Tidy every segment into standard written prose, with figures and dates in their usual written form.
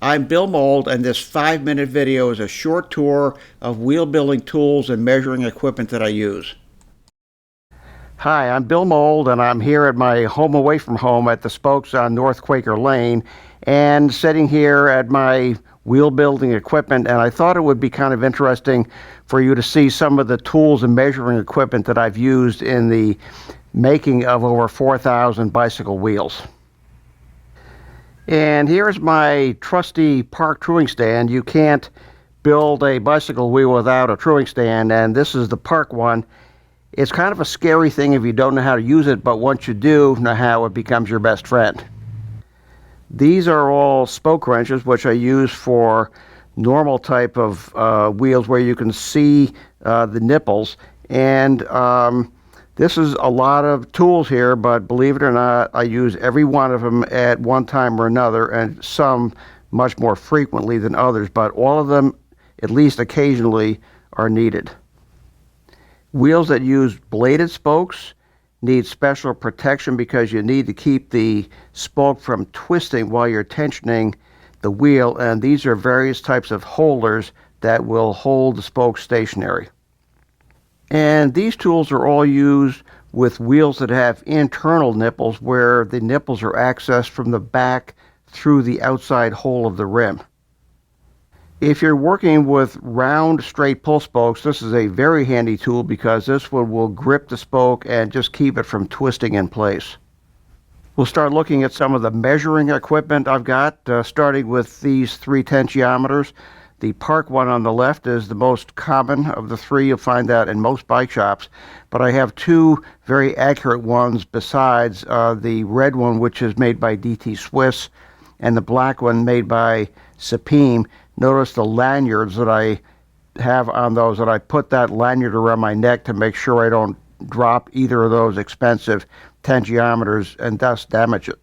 I'm Bill Mould, and this 5-minute video is a short tour of wheel building tools and measuring equipment that I use. Hi, I'm Bill Mould, and I'm here at my home away from home at the Spokes on North Quaker Lane, and sitting here at my wheel building equipment, and I thought it would be kind of interesting for you to see some of the tools and measuring equipment that I've used in the making of over 4,000 bicycle wheels. And here's my trusty park truing stand. You can't build a bicycle wheel without a truing stand, and this is the park one. It's kind of a scary thing if you don't know how to use it, but once you do know how, it becomes your best friend. These are all spoke wrenches, which I use for normal type of wheels where you can see the nipples. And this is a lot of tools here, but believe it or not, I use every one of them at one time or another, and some much more frequently than others, but all of them, at least occasionally, are needed. Wheels that use bladed spokes need special protection because you need to keep the spoke from twisting while you're tensioning the wheel, and these are various types of holders that will hold the spoke stationary. And these tools are all used with wheels that have internal nipples where the nipples are accessed from the back through the outside hole of the rim. If you're working with round straight pull spokes, this is a very handy tool because this one will grip the spoke and just keep it from twisting in place. We'll start looking at some of the measuring equipment I've got, starting with these 3 tensiometers. The park one on the left is the most common of the 3. You'll find that in most bike shops. But I have 2 very accurate ones besides the red one, which is made by DT Swiss, and the black one made by Supreme. Notice the lanyards that I have on those, and I put that lanyard around my neck to make sure I don't drop either of those expensive tensiometers and thus damage it.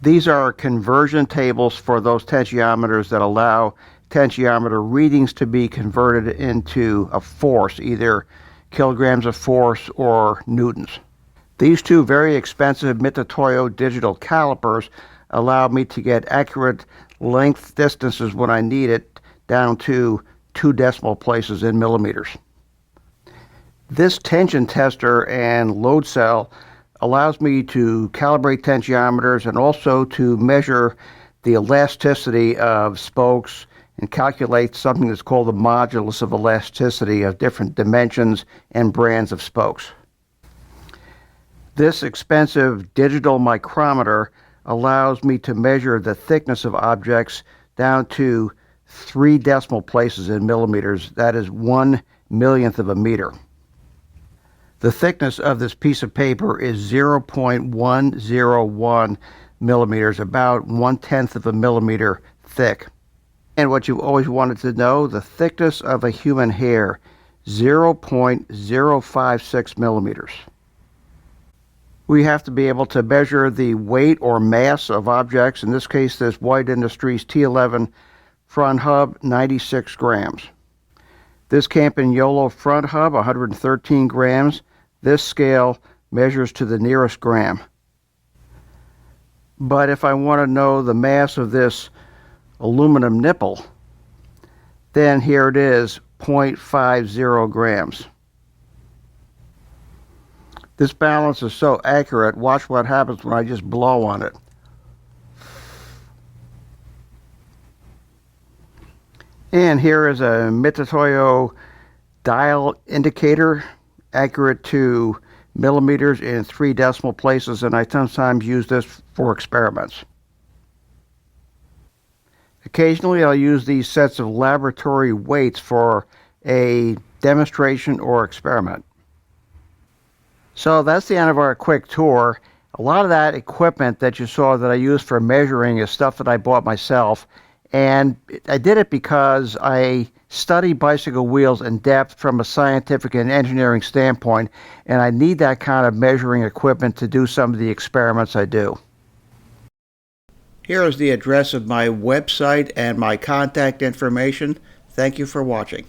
These are conversion tables for those tensiometers that allow tensiometer readings to be converted into a force, either kilograms of force or newtons. These 2 very expensive Mitutoyo digital calipers allow me to get accurate length distances when I need it down to 2 decimal places in millimeters. This tension tester and load cell allows me to calibrate tensiometers and also to measure the elasticity of spokes and calculate something that's called the modulus of elasticity of different dimensions and brands of spokes. This expensive digital micrometer allows me to measure the thickness of objects down to 3 decimal places in millimeters. That is 1/1,000,000th of a meter. The thickness of this piece of paper is 0.101 millimeters, about 1/10th of a millimeter thick. And what you've always wanted to know, the thickness of a human hair, 0.056 millimeters. We have to be able to measure the weight or mass of objects. In this case, this White Industries T11 front hub, 96 grams. This Campagnolo front hub, 113 grams. This scale measures to the nearest gram. But if I want to know the mass of this aluminum nipple, then here it is, 0.50 grams. This balance is so accurate. Watch what happens when I just blow on it. And here is a Mitutoyo dial indicator, accurate to millimeters in 3 decimal places, and I sometimes use this for experiments. Occasionally I'll use these sets of laboratory weights for a demonstration or experiment. So that's the end of our quick tour. A lot of that equipment that you saw that I use for measuring is stuff that I bought myself, and I did it because I study bicycle wheels in depth from a scientific and engineering standpoint, and I need that kind of measuring equipment to do some of the experiments I do. Here is the address of my website and my contact information. Thank you for watching.